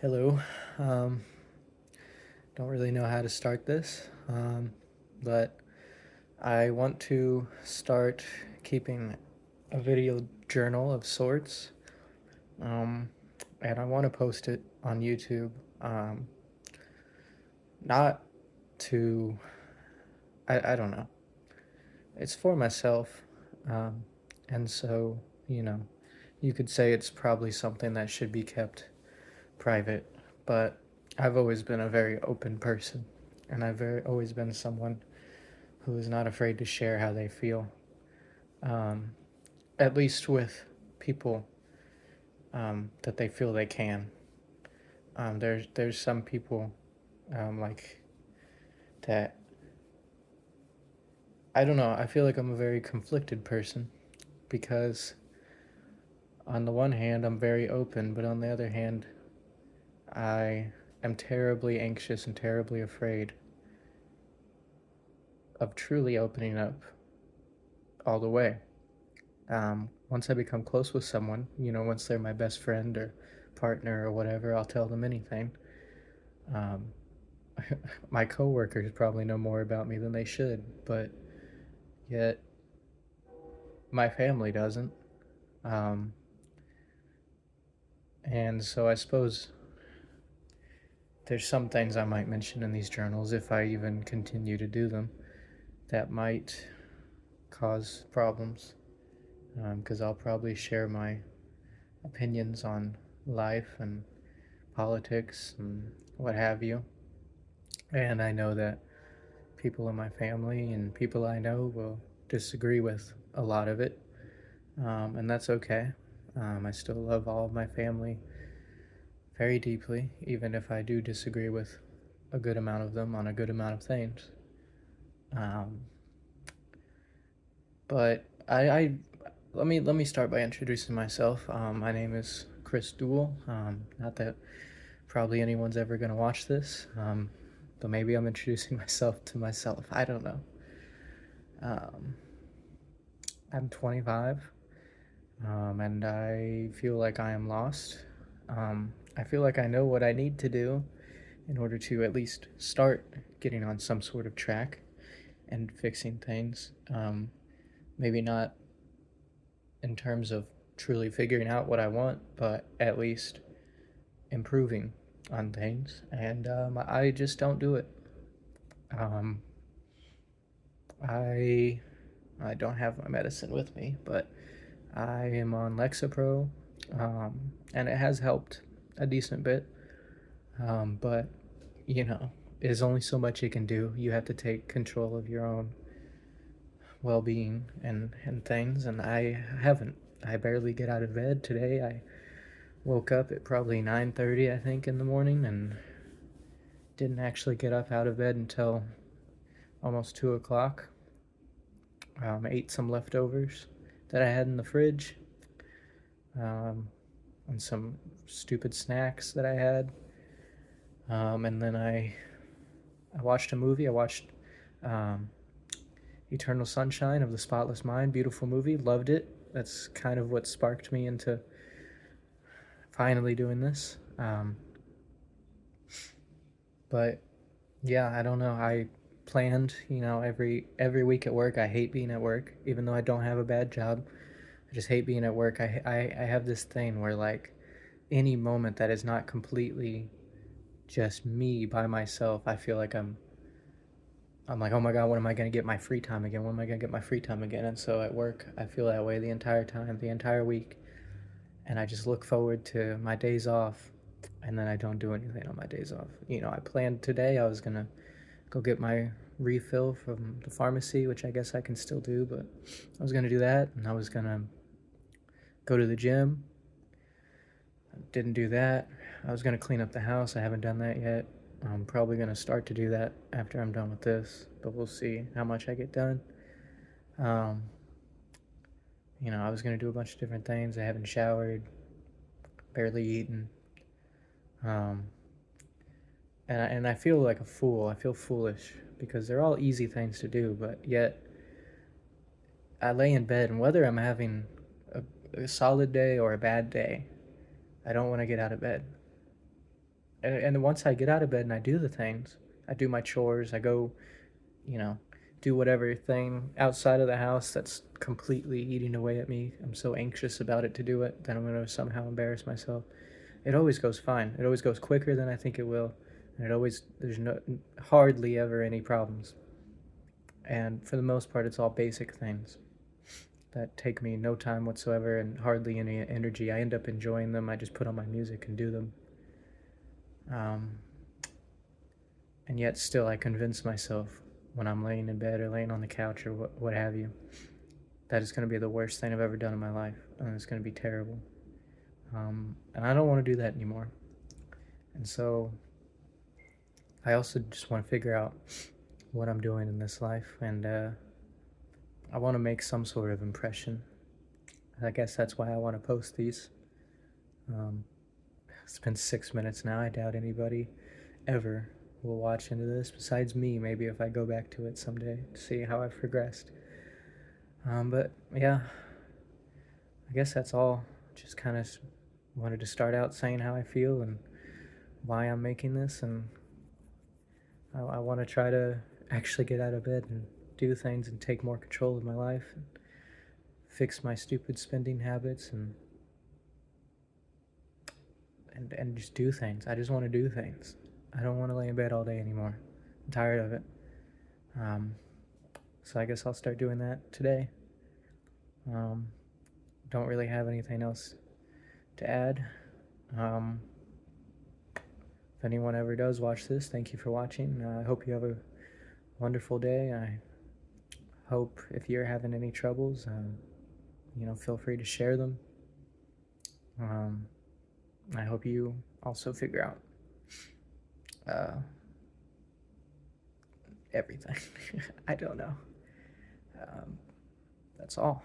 Hello. Um, don't really know how to start this, but I want to start keeping a video journal of sorts, um, and I want to post it on YouTube. Um, not to, I don't know. It's for myself, um, and so, you know, you could say it's probably something that should be kept private, but I've always been a very open person, and always been someone who is not afraid to share how they feel, um, at least with people that they feel they can. There's some people like that. I don't know. I feel like I'm a very conflicted person because on the one hand I'm very open, but on the other hand I am terribly anxious and terribly afraid of truly opening up all the way. Once I become close with someone, once they're my best friend or partner or whatever, I'll tell them anything. Um, my coworkers probably know more about me than they should, but yet my family doesn't. Um, and so I suppose there's some things I might mention in these journals if I even continue to do them that might cause problems because I'll probably share my opinions on life and politics and what have you. And I know that people in my family and people I know will disagree with a lot of it, and that's okay. I still love all of my family very deeply, even if I do disagree with a good amount of them on a good amount of things. Um, but I let me start by introducing myself. My name is Chris Duell. Not that probably anyone's ever gonna watch this, but maybe I'm introducing myself to myself. I don't know. Um, I'm 25, and I feel like I am lost. I feel like I know what I need to do in order to at least start getting on some sort of track and fixing things. Maybe not in terms of truly figuring out what I want, but at least improving on things. And I just don't do it. Um, I I don't have my medicine with me, but I am on Lexapro, and it has helped a decent bit. But you know, there's only so much it can do. You have to take control of your own well-being and things, and I haven't. I barely get out of bed today. I woke up at probably 9:30, I think, in the morning, and didn't actually get up out of bed until almost 2 o'clock. Ate some leftovers that I had in the fridge, um, and some stupid snacks that I had. And then I watched a movie. I watched um, Eternal Sunshine of the Spotless Mind. Beautiful movie. Loved it. That's kind of what sparked me into finally doing this. But yeah, I don't know. I planned, every week at work. I hate being at work, even though I don't have a bad job. I just hate being at work. I have this thing where like any moment that is not completely just me by myself, I feel like I'm like, oh my God, when am I going to get my free time again? When am I going to get my free time again? And so at work, I feel that way the entire time, the entire week. And I just look forward to my days off. And then I don't do anything on my days off. I planned today I was going to go get my refill from the pharmacy, which I guess I can still do, but I was going to do that. And I was going to go to the gym. I didn't do that. I was going to clean up the house. I haven't done that yet. I'm probably going to start to do that after I'm done with this, but we'll see how much I get done. Um, I was going to do a bunch of different things. I haven't showered, barely eaten. Um, and I feel like a fool. I feel foolish because they're all easy things to do, but yet I lay in bed, and whether I'm having a solid day or a bad day, I don't want to get out of bed. and once I get out of bed and I do the things, I do my chores, I go, you know, do whatever thing outside of the house that's completely eating away at me. I'm so anxious about it to do it that I'm going to somehow embarrass myself. It always goes fine. It always goes quicker than I think it will. And there's no, hardly ever any problems. And for the most part, it's all basic things that take me no time whatsoever and hardly any energy. I end up enjoying them. I just put on my music and do them. Um, and yet still I convince myself when I'm laying in bed or laying on the couch or what have you that it's going to be the worst thing I've ever done in my life and it's going to be terrible. And I don't want to do that anymore. And so I also just want to figure out what I'm doing in this life, and I want to make some sort of impression. I guess that's why I want to post these. Um, it's been 6 minutes now. I doubt anybody ever will watch into this besides me, maybe if I go back to it someday to see how I've progressed. But yeah, I guess that's all. Just kind of wanted to start out saying how I feel and why I'm making this, and I want to try to actually get out of bed and do things and take more control of my life and fix my stupid spending habits and just do things. I just want to do things. I don't want to lay in bed all day anymore. I'm tired of it. Um, so I guess I'll start doing that today. Um, don't really have anything else to add. Um, if anyone ever does watch this, thank you for watching. I hope you have a wonderful day. I hope if you're having any troubles, feel free to share them. I hope you also figure out everything. I don't know. That's all.